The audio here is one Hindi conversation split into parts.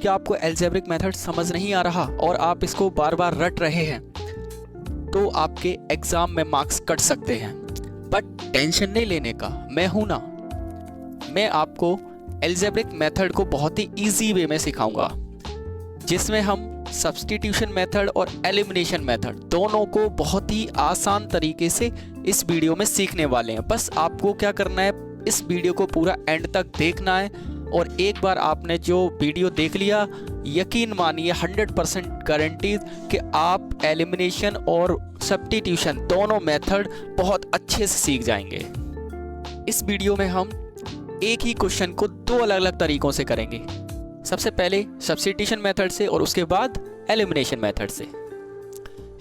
क्या आपको अलजेब्रिक मेथड समझ नहीं आ रहा और आप इसको बार बार रट रहे हैं तो आपके एग्जाम में मार्क्स कट सकते हैं। बट टेंशन नहीं लेने का, मैं हूं ना। मैं आपको अलजेब्रिक मेथड को बहुत ही इजी वे में सिखाऊंगा, जिसमें हम सब्स्टिट्यूशन मेथड और एलिमिनेशन मेथड दोनों को बहुत ही आसान तरीके से इस वीडियो में सीखने वाले हैं। बस आपको क्या करना है, इस वीडियो को पूरा एंड तक देखना है और एक बार आपने जो वीडियो देख लिया, यकीन मानिए 100% गारंटी कि आप एलिमिनेशन और सब्स्टिट्यूशन दोनों मेथड बहुत अच्छे से सीख जाएंगे। इस वीडियो में हम एक ही क्वेश्चन को दो अलग अलग तरीकों से करेंगे। सबसे पहले सब्स्टिट्यूशन मेथड से और उसके बाद एलिमिनेशन मेथड से।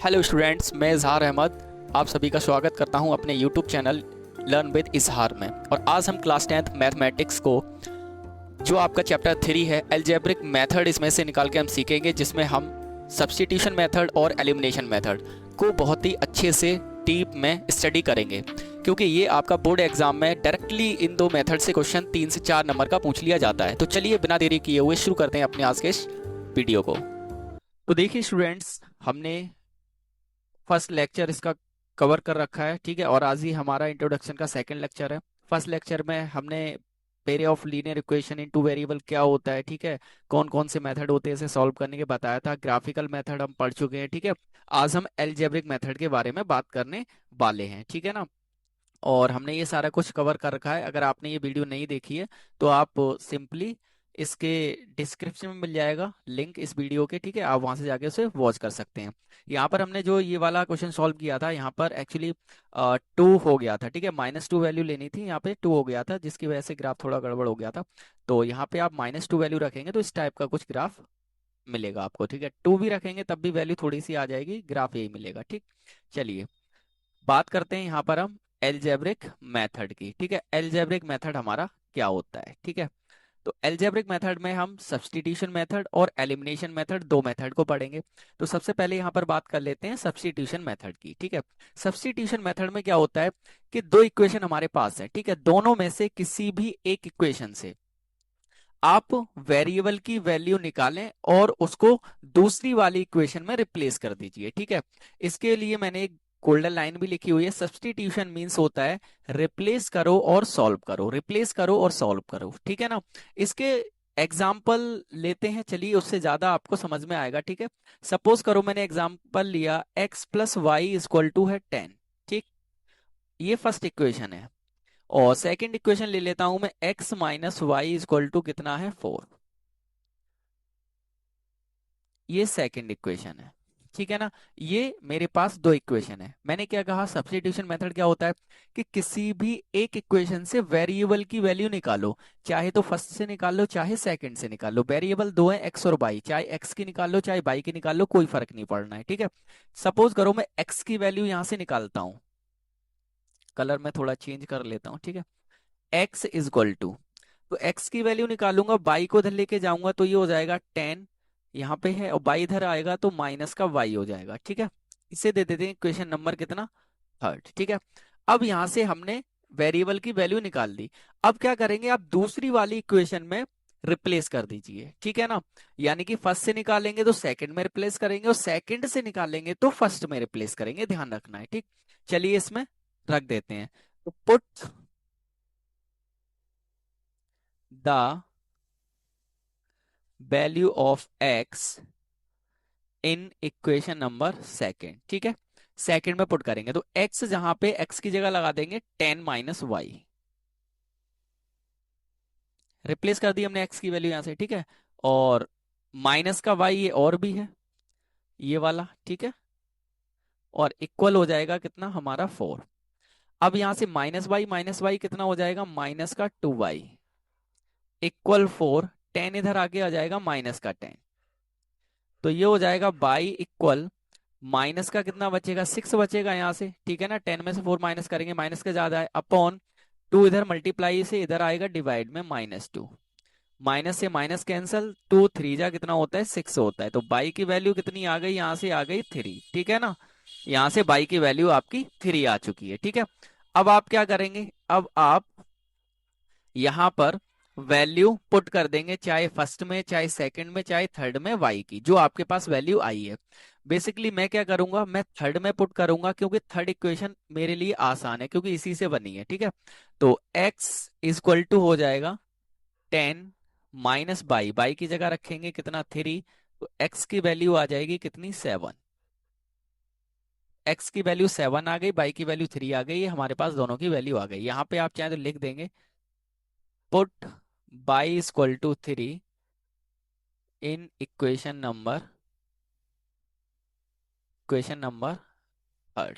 हेलो स्टूडेंट्स, मैं इजहार अहमद आप सभी का स्वागत करता हूं अपने यूट्यूब चैनल लर्न विद इजहार में। और आज हम क्लास 10th मैथमेटिक्स को, जो आपका चैप्टर 3 है अलजेब्रिक मेथड, इसमें से निकाल के हम सीखेंगे, जिसमें हम सब्स्टिट्यूशन मेथड और एलिमिनेशन मेथड को बहुत ही अच्छे से डीप में स्टडी करेंगे, क्योंकि ये आपका बोर्ड एग्जाम में डायरेक्टली इन दो मेथड से क्वेश्चन 3 से 4 नंबर का पूछ लिया जाता है। तो चलिए बिना देरी किए हुए शुरू करते हैं अपने आज के इस वीडियो को। तो देखिए स्टूडेंट्स, हमने फर्स्ट लेक्चर इसका कवर कर रखा है, ठीक है। और आज ही हमारा इंट्रोडक्शन का सेकंड लेक्चर है। फर्स्ट लेक्चर में हमने pair of linear equation in two variable क्या होता है, ठीक है, कौन कौन से मेथड होते हैं इसे सॉल्व करने के बताया था। ग्राफिकल मेथड हम पढ़ चुके हैं, ठीक है। आज हम अलजेब्रिक मेथड के बारे में बात करने वाले हैं, ठीक है ना। और हमने ये सारा कुछ कवर कर रखा है। अगर आपने ये वीडियो नहीं देखी है तो आप सिंपली इसके डिस्क्रिप्शन में मिल जाएगा लिंक इस वीडियो के, ठीक है, आप वहां से जाके उसे वॉच कर सकते हैं। यहाँ पर हमने जो ये वाला क्वेश्चन सॉल्व किया था, यहाँ पर एक्चुअली 2 हो गया था, ठीक है। -2 वैल्यू लेनी थी, यहाँ पे 2 हो गया था, जिसकी वजह से ग्राफ थोड़ा गड़बड़ हो गया था। तो यहाँ पे आप -2 वैल्यू रखेंगे तो इस टाइप का कुछ ग्राफ मिलेगा आपको, ठीक है। 2 भी रखेंगे तब भी वैल्यू थोड़ी सी आ जाएगी, ग्राफ यही मिलेगा, ठीक। चलिए बात करते हैं यहाँ पर हम अलजेब्रिक मेथड की, ठीक है। अलजेब्रिक मेथड हमारा क्या होता है, ठीक है। तो अलजेब्रिक मेथड में हम सब्स्टिट्यूशन मेथड और एलिमिनेशन मेथड, दो मेथड को पढ़ेंगे। तो सबसे पहले यहाँ पर बात कर लेते हैं सब्स्टिट्यूशन मेथड की, ठीक है। सब्स्टिट्यूशन मेथड में क्या होता है कि दो इक्वेशन हमारे पास है, ठीक है। दोनों में से किसी भी एक इक्वेशन से आप वेरिएबल की वैल्यू निकालें और उसको दूसरी वाली इक्वेशन में रिप्लेस कर दीजिए, ठीक है। इसके लिए मैंने एक गोल्डन लाइन भी लिखी हुई है। सब्स्टिट्यूशन मींस होता है रिप्लेस करो और सॉल्व करो, रिप्लेस करो और सॉल्व करो, ठीक है ना। इसके एग्जाम्पल लेते हैं, चलिए, उससे ज्यादा आपको समझ में आएगा, ठीक है। सपोज करो मैंने एग्जाम्पल लिया x + y = है 10, ठीक। ये फर्स्ट इक्वेशन है। और सेकंड इक्वेशन ले लेता हूं मैं, x - y = कितना है 4। ये सेकंड इक्वेशन है, ठीक है ना। ये मेरे पास दो इक्वेशन है। मैंने क्या कहा, सब्स्टिट्यूशन मेथड क्या होता है कि किसी भी एक इक्वेशन से वेरिएबल की वैल्यू निकालो, चाहे तो फर्स्ट से निकाल लो चाहे सेकंड से निकाल लो। वेरिएबल दो है, x और y, चाहे x की निकाल लो चाहे y की निकाल लो, कोई फर्क नहीं पड़ना है, ठीक है। सपोज करो मैं x की वैल्यू यहां से निकालता हूं, कलर में थोड़ा चेंज कर लेता हूं, ठीक है। x = तो x की वैल्यू निकालूंगा, y को इधर लेके जाऊंगा तो ये हो जाएगा 10 यहाँ पे है, और y इधर आएगा तो माइनस का y हो जाएगा, ठीक है। इसे दे देते हैं क्वेश्चन नंबर कितना, 3rd, ठीक है। अब यहां से हमने वेरिएबल की वैल्यू निकाल दी। अब क्या करेंगे, आप दूसरी वाली इक्वेशन में रिप्लेस कर दीजिए, ठीक है ना। यानी कि फर्स्ट से निकालेंगे तो सेकंड में रिप्लेस करेंगे और सेकंड से निकालेंगे तो फर्स्ट में रिप्लेस करेंगे, ध्यान रखना है, ठीक। चलिए इसमें रख देते हैं। तो put the value of x in equation number second, ठीक है। सेकेंड में पुट करेंगे तो x, जहां पे x की जगह लगा देंगे 10 - y, रिप्लेस कर दी हमने x की वैल्यू यहां से, ठीक है। और माइनस का y ये और भी है, ये वाला, ठीक है। और इक्वल हो जाएगा कितना हमारा 4। अब यहां से -y कितना हो जाएगा, माइनस का 2y इक्वल 4। 10 इधर आगे आ जाएगा माइनस का 10, तो ये हो जाएगा y इक्वल माइनस का कितना बचेगा, 6 बचेगा यहाँ से, ठीक है ना। 10 में से 4 माइनस करेंगे, माइनस का ज्यादा है, अपॉन 2 इधर मल्टीप्लाई से इधर आएगा डिवाइड में -2। माइनस से माइनस कैंसल, 2 3 जा कितना होता है 6 होता है। तो बाई की वैल्यू कितनी आ गई, यहाँ से आ गई 3, ठीक है ना। यहाँ से बाई की वैल्यू आपकी 3 आ चुकी है, ठीक है। अब आप क्या करेंगे, अब आप यहाँ पर वैल्यू पुट कर देंगे, चाहे फर्स्ट में, चाहे सेकंड में, चाहे थर्ड में, y की जो आपके पास वैल्यू आई है। बेसिकली मैं क्या करूंगा, मैं थर्ड में पुट करूंगा क्योंकि थर्ड इक्वेशन मेरे लिए आसान है क्योंकि इसी से बनी है, ठीक है। तो x इक्वल टू हो जाएगा 10 माइनस बाई की जगह रखेंगे कितना 3, तो x की वैल्यू आ जाएगी कितनी 7। x की वैल्यू 7 आ गई, बाई की वैल्यू 3 आ गई, हमारे पास दोनों की वैल्यू आ गई। यहाँ पे आप चाहें तो लिख देंगे put y equal to 3 in equation number third,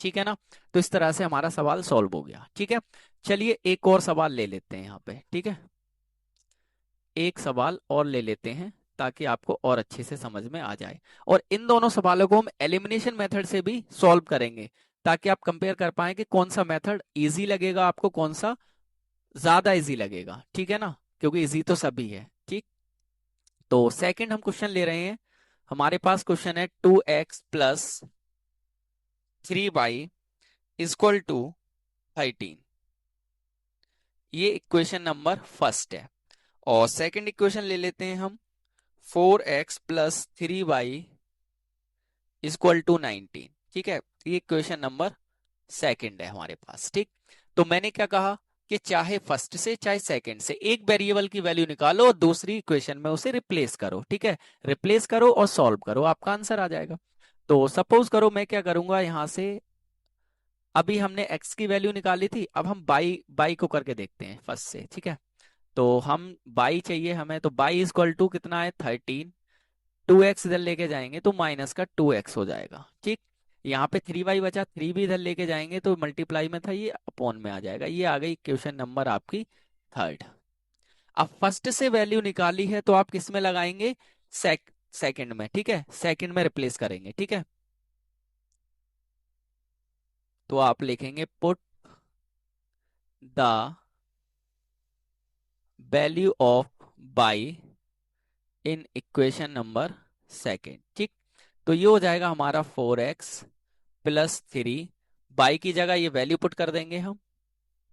ठीक है ना। तो इस तरह से हमारा सवाल सॉल्व हो गया, ठीक है। चलिए एक और सवाल ले लेते हैं यहाँ पे, ठीक है। एक सवाल और ले लेते हैं ताकि आपको और अच्छे से समझ में आ जाए। और इन दोनों सवालों को हम एलिमिनेशन मेथड से भी सॉल्व करेंगे ताकि आप कंपेयर कर पाए कि कौन सा मेथड इजी लगेगा आपको, कौन सा ज्यादा इजी लगेगा, ठीक है ना, क्योंकि इजी तो सभी है, ठीक। तो सेकंड हम क्वेश्चन ले रहे हैं। हमारे पास क्वेश्चन है 2x plus 3y equal to 13। ये इक्वेशन नंबर फर्स्ट है। और सेकंड इक्वेशन ले लेते हैं हम 4x plus 3y equal to 19, ठीक है। ये इक्वेशन नंबर सेकंड है हमारे पास, ठीक। तो मैंने क्या कहा कि चाहे फर्स्ट से चाहे सेकंड से एक वेरिएबल की वैल्यू निकालो और दूसरी इक्वेशन में उसे रिप्लेस करो, ठीक है। रिप्लेस करो और सॉल्व करो, आपका आंसर आ जाएगा। तो सपोज करो मैं क्या करूंगा यहां से, अभी हमने x की वैल्यू निकाली थी, अब हम बाई बाई को करके देखते हैं फर्स्ट से, ठीक है। तो हम बाई चाहिए हमें, तो बाई इक्वल टू कितना है 13, 2x इधर लेके जाएंगे तो माइनस का 2x हो जाएगा, ठीक। यहाँ पे 3y बचा, 3 भी इधर लेके जाएंगे तो मल्टीप्लाई में था, ये अपॉन में आ जाएगा। ये आ गई क्वेश्चन नंबर आपकी थर्ड। अब फर्स्ट से वैल्यू निकाली है तो आप किस में लगाएंगे, सेकंड में, ठीक है, सेकंड में रिप्लेस करेंगे, ठीक है। तो आप लिखेंगे put the value of by in equation number second, ठीक। तो ये हो जाएगा हमारा 4x प्लस 3, बाई की जगह ये वैल्यू पुट कर देंगे हम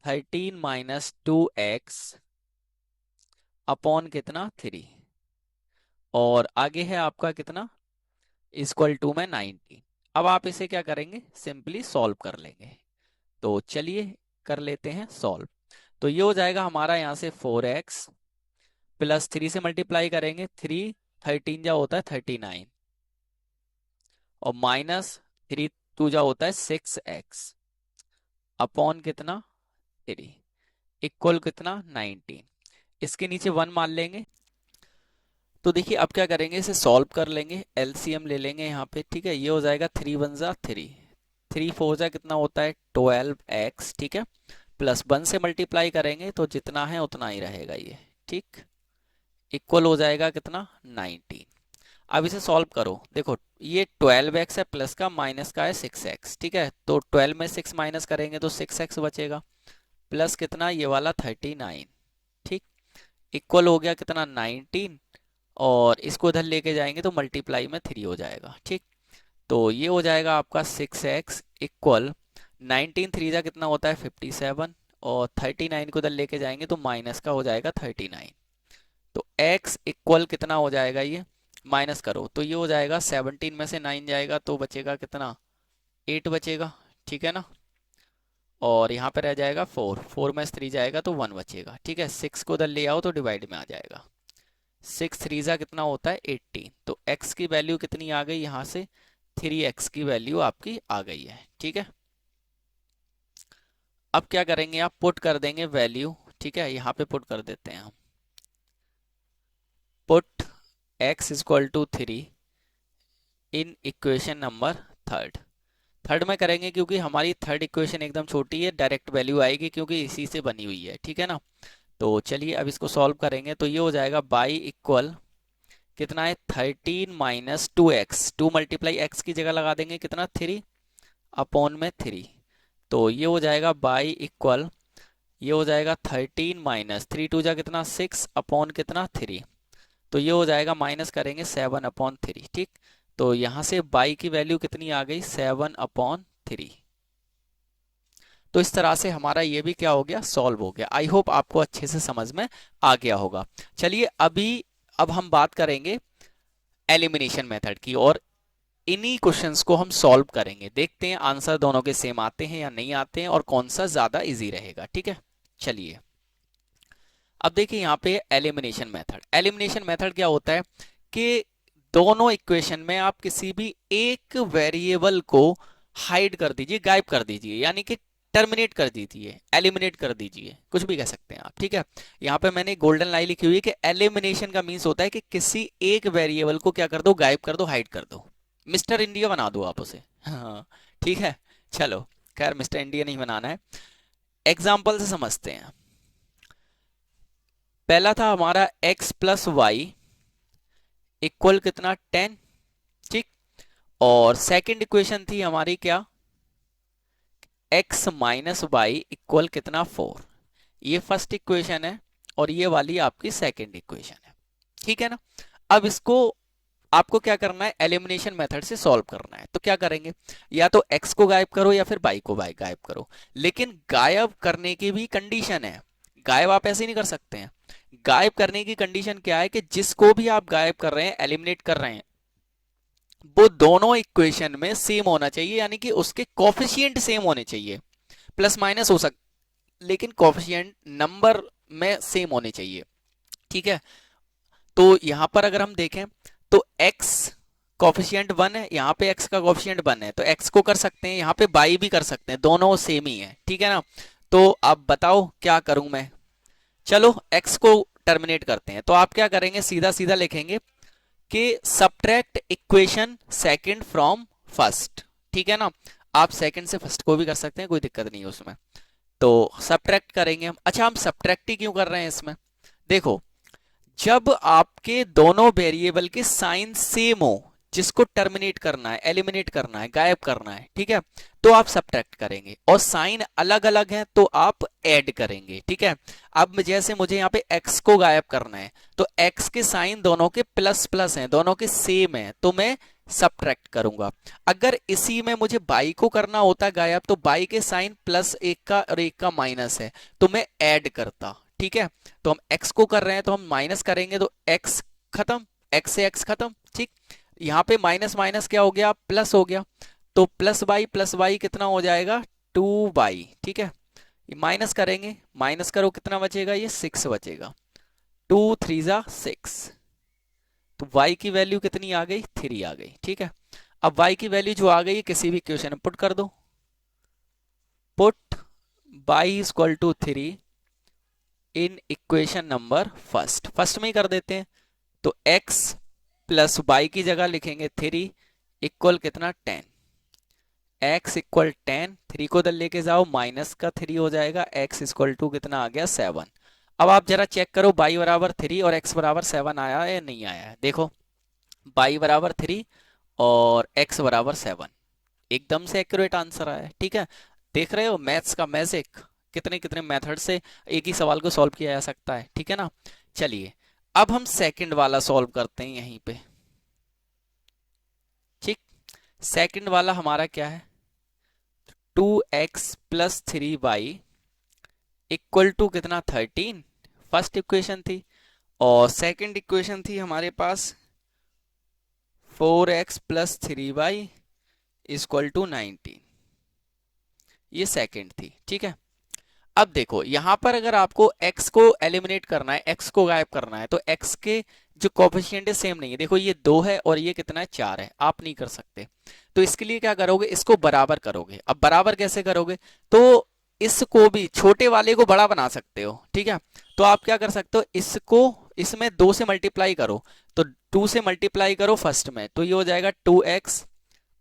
13 माइनस 2x अपॉन कितना 3, और आगे है आपका कितना इक्वल टू में 19। अब आप इसे क्या करेंगे, सिंपली सॉल्व कर लेंगे। तो चलिए कर लेते हैं सॉल्व। तो ये हो जाएगा हमारा यहाँ से 4x प्लस 3 से मल्टीप्लाई करेंगे, 3 13 जा होता है 39, और माइनस 3 2 जा होता है 6x अपॉन कितना 3 इक्वल कितना 19। इसके नीचे 1 मान लेंगे। तो देखिए अब क्या करेंगे, इसे सॉल्व कर लेंगे, एलसीएम ले लेंगे यहाँ पे, ठीक है। ये हो जाएगा 3 1 जा 3, 3 4 जा कितना होता है 12x, ठीक है। प्लस 1 से मल्टीप्लाई करेंगे तो जितना है उतना ही रहेगा ये, ठीक। इक्वल हो जाएगा कितना 19। अब इसे सॉल्व करो, देखो ये 12x है, प्लस का माइनस का है 6x, ठीक है। तो 12 में 6 माइनस करेंगे तो 6x बचेगा, प्लस कितना ये वाला 39, ठीक। इक्वल हो गया कितना 19, और इसको इधर लेके जाएंगे तो मल्टीप्लाई में 3 हो जाएगा, ठीक। तो ये हो जाएगा आपका 6x इक्वल 19 3 जा कितना होता है 57, और 39 को इधर लेके जाएंगे तो माइनस का हो जाएगा 39। तो x इक्वल कितना हो जाएगा, ये माइनस करो तो ये हो जाएगा 17 में से 9 जाएगा तो बचेगा कितना 8 बचेगा, ठीक है ना। और यहाँ पे रह जाएगा 4, 4 में से 3 जाएगा तो 1 बचेगा, ठीक है। 6 को इधर ले आओ तो डिवाइड में आ जाएगा, 6 3 जा कितना होता है 18। तो x की वैल्यू कितनी आ गई, यहाँ से 3x की वैल्यू आपकी आ गई है, ठीक है। अब क्या करेंगे, आप पुट कर देंगे वैल्यू, ठीक है। यहाँ पे पुट कर देते हैं हम, put x equal to 3 in equation number third. Third में करेंगे क्योंकि हमारी थर्ड इक्वेशन एकदम छोटी है, डायरेक्ट वैल्यू आएगी क्योंकि इसी से बनी हुई है, ठीक है ना। तो चलिए अब इसको सॉल्व करेंगे। तो ये हो जाएगा बाई इक्वल कितना है 13 माइनस 2x, 2 मल्टीप्लाई x की जगह लगा देंगे कितना 3 अपॉन में 3। तो ये हो जाएगा बाई इक्वल, ये हो जाएगा 13 माइनस 3 2 जा कितना 6 अपॉन कितना 3। तो ये हो जाएगा माइनस करेंगे 7 अपॉन 3, ठीक। तो यहाँ से बाई की वैल्यू कितनी आ गई 7 अपॉन 3। तो इस तरह से हमारा ये भी क्या हो गया, सॉल्व हो गया। आई होप आपको अच्छे से समझ में आ गया होगा। चलिए अब हम बात करेंगे एलिमिनेशन मेथड की, और इन्हीं क्वेश्चंस को हम सॉल्व करेंगे। देखते हैं आंसर दोनों के सेम आते हैं या नहीं आते हैं, और कौन सा ज्यादा इजी रहेगा। ठीक है, चलिए अब देखिए यहाँ पे एलिमिनेशन मेथड। एलिमिनेशन मेथड क्या होता है कि दोनों इक्वेशन में आप किसी भी एक वेरिएबल को हाइड कर दीजिए, गायब कर दीजिए, यानी कि टर्मिनेट कर दीजिए, एलिमिनेट कर दीजिए, कुछ भी कह सकते हैं आप। ठीक है, यहाँ पे मैंने गोल्डन लाइन लिखी हुई है कि एलिमिनेशन का मीन्स होता है कि किसी एक वेरिएबल को क्या कर दो, गायब कर दो, हाइड कर दो, मिस्टर इंडिया बना दो आप उसे। हाँ ठीक है, चलो खैर मिस्टर इंडिया नहीं बनाना है, एग्जाम्पल से समझते हैं। पहला था हमारा x प्लस वाई इक्वल कितना 10, ठीक। और सेकंड इक्वेशन थी हमारी क्या, x माइनस वाई इक्वल कितना 4। ये फर्स्ट इक्वेशन है और ये वाली आपकी सेकंड इक्वेशन है, ठीक है ना। अब इसको आपको क्या करना है, एलिमिनेशन मेथड से सॉल्व करना है। तो क्या करेंगे, या तो x को गायब करो या फिर y को गायब करो। लेकिन गायब करने की भी कंडीशन है, गायब आप ऐसे नहीं कर सकते हैं। गायब करने की कंडीशन क्या है कि जिसको भी आप गायब कर रहे हैं, एलिमिनेट कर रहे हैं, वो दोनों इक्वेशन में सेम होना चाहिए, यानी कि उसके कोफिशिएंट सेम होने चाहिए। प्लस माइनस हो लेकिन कोफिशिएंट नंबर में सेम होने चाहिए, ठीक है। तो यहां पर अगर हम देखें तो x कोफिशिएंट 1 है, यहाँ पे x का कोफिशिएंट 1 है, तो x को कर सकते हैं, यहाँ पे y भी कर सकते हैं, दोनों सेम ही है, ठीक है ना। तो अब बताओ क्या करूं मैं, चलो x को टर्मिनेट करते हैं। तो आप क्या करेंगे, सीधा सीधा लिखेंगे कि subtract equation second from first, ठीक है ना। आप सेकंड से फर्स्ट को भी कर सकते हैं, कोई दिक्कत नहीं है उसमें। तो सब्ट्रैक्ट करेंगे हम। अच्छा, हम सब्ट्रैक्ट ही क्यों कर रहे हैं इसमें, देखो जब आपके दोनों वेरिएबल के साइन सेम हो, जिसको टर्मिनेट करना है, एलिमिनेट करना है, गायब करना है, ठीक है, तो आप सब्ट्रैक्ट करेंगे। और साइन अलग अलग है तो आप ऐड करेंगे, ठीक है। अब जैसे मुझे यहाँ पे x को गायब करना है, तो x के साइन दोनों के प्लस प्लस हैं, दोनों के सेम है, तो मैं सब्ट्रैक्ट करूंगा। अगर इसी में मुझे y को करना होता गायब, तो y के साइन प्लस एक का और एक का माइनस है, तो मैं ऐड करता, ठीक है। तो हम x को कर रहे हैं तो हम माइनस करेंगे, तो x खत्म, x से x खत्म, ठीक। यहाँ पे माइनस माइनस क्या हो गया, प्लस हो गया, तो प्लस वाई कितना हो जाएगा, 2y, ठीक है। ये माइनस करेंगे, माइनस करो कितना बचेगा, ये 6 बचेगा, 2 3 जा 6, तो y की वैल्यू कितनी आ गई, 3 आ गई, ठीक है। अब y की वैल्यू जो आ गई किसी भी इक्वेशन में पुट कर दो, put y is equal to 3 in equation number first में ही कर देते हैं। तो x प्लस y की जगह लिखेंगे 3 इक्वल कितना 10, x इक्वल 10, 3 को इधर लेके जाओ, माइनस का 3 हो जाएगा, x इक्वल टू कितना आ गया 7। अब आप जरा चेक करो y बराबर 3 और x बराबर 7 आया है या नहीं आया है। देखो y बराबर 3 और x बराबर 7, एकदम से एक्यूरेट आंसर आया है, ठीक है। देख रहे हो मैथ्स का मैजिक, कितने कितने मेथड से एक ही सवाल को सॉल्व किया जा सकता है, ठीक है ना। चलिए अब हम सेकंड वाला सॉल्व करते हैं यहीं पे, ठीक। सेकंड वाला हमारा क्या है, 2x plus 3y equal to कितना 13, फर्स्ट इक्वेशन थी। और सेकंड इक्वेशन थी हमारे पास 4x plus 3y equal to 19, ये सेकंड थी, ठीक है। अब देखो यहां पर अगर आपको x को एलिमिनेट करना है, x को गायब करना है, तो x के जो कोफिशिएंट है सेम नहीं है। देखो ये 2 है और ये कितना है 4 है, आप नहीं कर सकते। तो इसके लिए क्या करोगे, इसको बराबर करोगे। अब बराबर कैसे करोगे, तो इसको भी छोटे वाले को बड़ा बना सकते हो, ठीक है। तो आप क्या कर सकते हो, इसको इसमें 2 से मल्टीप्लाई करो, तो 2 से मल्टीप्लाई करो फर्स्ट में, तो ये हो जाएगा 2x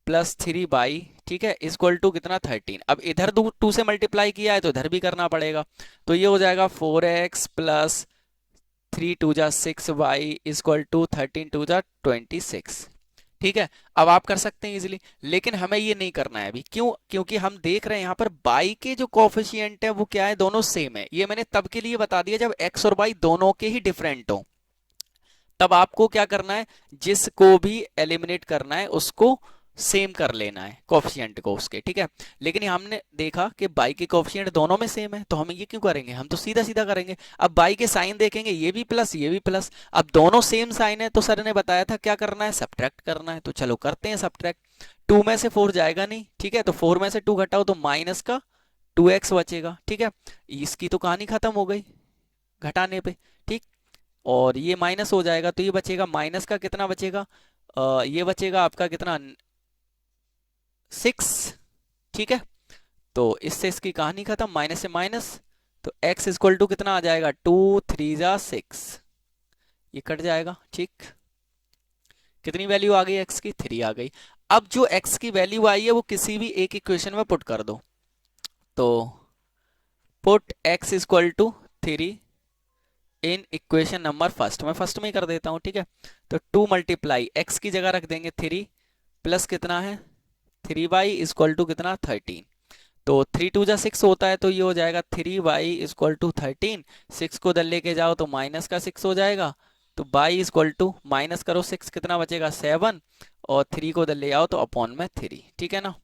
प्लस 3y, ठीक है, इक्वल टू कितना 13। अब इधर 2 से मल्टीप्लाई किया है तो इधर भी करना पड़ेगा, तो ये हो जाएगा 4x प्लस 3 2 जा 6y इक्वल टू 13 2 जा 26, ठीक है। अब आप कर सकते हैं इजीली, लेकिन हमें ये नहीं करना है अभी, क्यों, क्योंकि हम देख रहे हैं यहाँ पर y के जो कोफिशिएंट है वो क्या है, दोनों सेम है। ये मैंने तब के लिए बता दिया जब x और y दोनों के ही डिफरेंट हो, तब आपको क्या करना है, जिसको भी एलिमिनेट करना है उसको सेम कर लेना है कोफिशिएंट को उसके, ठीक है। लेकिन हमने देखा कि बाई के कोफिशिएंट दोनों में सेम है, तो हम ये क्यों करेंगे, हम तो सीधा सीधा करेंगे। अब बाई के साइन देखेंगे, ये भी प्लस ये भी प्लस, अब दोनों सेम साइन है, तो सर ने बताया था क्या करना है, सब्ट्रैक्ट करना है। तो चलो करते हैं सब्ट्रैक्ट। 2 में से 4 जाएगा नहीं, ठीक है, तो 4 में से 2 घटाओ तो माइनस का 2x बचेगा, ठीक है। इसकी तो कहानी खत्म हो गई घटाने पे, ठीक। और ये माइनस हो जाएगा तो ये बचेगा, माइनस का कितना बचेगा, ये बचेगा आपका कितना, 6, ठीक है। तो इससे इसकी कहानी खत्म, माइनस से माइनस, तो x इक्वल टू कितना आ जाएगा, 2 3 जा 6, ये कट जाएगा, ठीक। कितनी वैल्यू आ गई x की, 3 आ गई। अब जो x की वैल्यू आई है वो किसी भी एक इक्वेशन में पुट कर दो, तो put x equal to 3 in equation number first, मैं फर्स्ट में ही कर देता हूं, ठीक है। तो 2 मल्टीप्लाई x की जगह रख देंगे 3 प्लस कितना है 3y इक्वल टू कितना 13, तो 3 2 जा 6 होता है, तो ये हो जाएगा 3y इक्वल टू 13, 6 को दल लेके जाओ तो माइनस का 6 हो जाएगा, तो y इक्वल टू माइनस करो 6 कितना बचेगा 7, और 3 को दल ले आओ तो अपॉन में 3, ठीक है ना।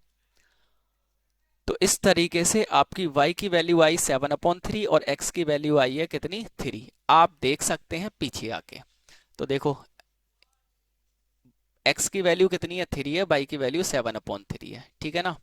तो इस तरीके से आपकी y की वैल्यू आई 7/3 और x की वैल्यू आई है कितनी 3, आप देख सकते हैं पीछे आके। तो देखो x की वैल्यू कितनी है 3 है, y की वैल्यू 7/3 है, ठीक है ना।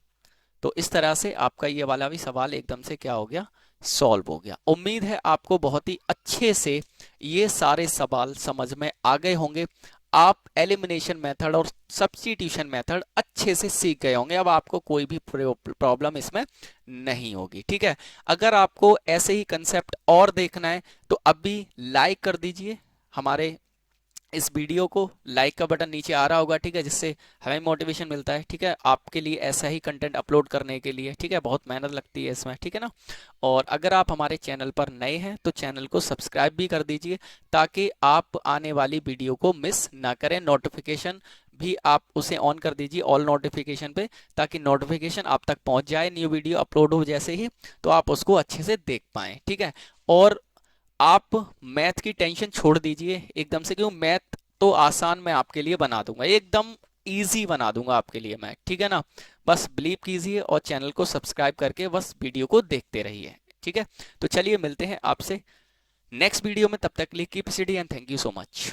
तो इस तरह से आपका ये वाला भी सवाल एकदम से क्या हो गया, सॉल्व हो गया। उम्मीद है आपको बहुत ही अच्छे से ये सारे सवाल समझ में आ गए होंगे। आप एलिमिनेशन मेथड और सब्स्टिट्यूशन मेथड अच्छे से सीख गए होंगे, अब आपको कोई भी प्रॉब्लम इसमें नहीं होगी, ठीक है। अगर आपको ऐसे ही कंसेप्ट और देखना है तो अभी लाइक कर दीजिए, हमारे इस वीडियो को लाइक का बटन नीचे आ रहा होगा, ठीक है, जिससे हमें मोटिवेशन मिलता है, ठीक है, आपके लिए ऐसा ही कंटेंट अपलोड करने के लिए, ठीक है। बहुत मेहनत लगती है इसमें, ठीक है ना। और अगर आप हमारे चैनल पर नए हैं तो चैनल को सब्सक्राइब भी कर दीजिए, ताकि आप आने वाली वीडियो को मिस ना करें। नोटिफिकेशन भी आप उसे ऑन कर दीजिए ऑल नोटिफिकेशन पे, ताकि नोटिफिकेशन आप तक पहुंच जाए न्यू वीडियो अपलोड हो जैसे ही, तो आप उसको अच्छे से देख पाएँ, ठीक है। और आप मैथ की टेंशन छोड़ दीजिए एकदम से, क्यों, मैथ तो आसान मैं आपके लिए बना दूंगा, एकदम इजी बना दूंगा आपके लिए मैं, ठीक है ना। बस बिलीव कीजिए और चैनल को सब्सक्राइब करके बस वीडियो को देखते रहिए, ठीक है। तो चलिए मिलते हैं आपसे नेक्स्ट वीडियो में, तब तक के लिए keep study and thank you so much.